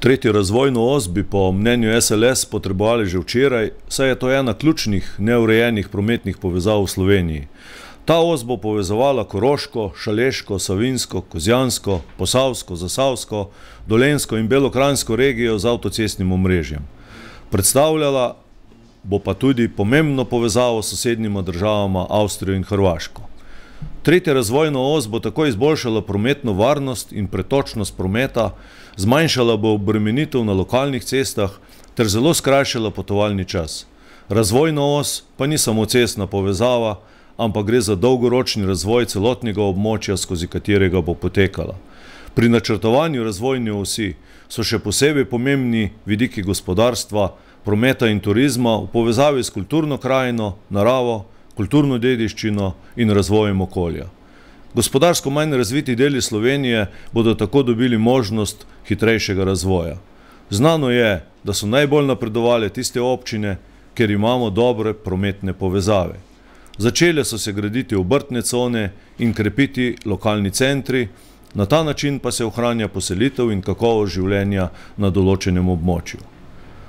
Tretjo razvojno os bi po mnenju SLS potrebovali že včeraj, saj je to ena ključnih neurejenih prometnih povezav v Sloveniji. Ta os bo povezovala Koroško, Šaleško, Savinjsko, Kozjansko, Posavsko, Zasavsko, Dolenjsko in Belokranjsko regijo z avtocestnim omrežjem. Predstavljala bo pa tudi pomembno povezavo s sosednjima državama Avstrijo in Hrvaško. Tretja razvojna os bo tako izboljšala prometno varnost in pretočnost prometa, zmanjšala bo obremenitev na lokalnih cestah ter zelo skrajšala potovalni čas. Razvojna os pa ni samo cestna povezava, ampak gre za dolgoročni razvoj celotnega območja, skozi katerega bo potekala. Pri načrtovanju razvojne osi so še posebej pomembni vidiki gospodarstva, prometa in turizma v povezavi s kulturno krajino, naravo, kulturno dediščino in razvojem okolja. Gospodarsko manj razviti deli Slovenije bodo tako dobili možnost hitrejšega razvoja. Znano je, da so najbolj napredovale tiste občine, kjer imamo dobre prometne povezave. Začele so se graditi obrtne cone in krepiti lokalni centri, na ta način pa se ohranja poselitev in kakovost življenja na določenem območju.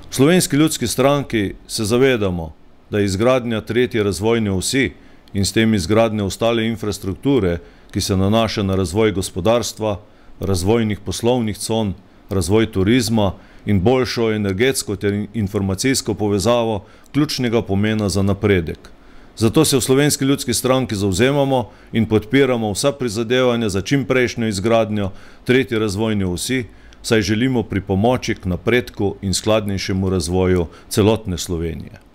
V Slovenski ljudski stranki se zavedamo, da je izgradnja tretje razvojne osi in s tem izgradnja ostale infrastrukture, ki se nanaša na razvoj gospodarstva, razvojnih poslovnih con, razvoj turizma in boljšo energetsko ter informacijsko povezavo, ključnega pomena za napredek. Zato se v Slovenski ljudski stranki zavzemamo in podpiramo vsa prizadevanja za čimprejšnjo izgradnjo tretje razvojne osi, saj želimo pripomoči k napredku in skladnejšemu razvoju celotne Slovenije.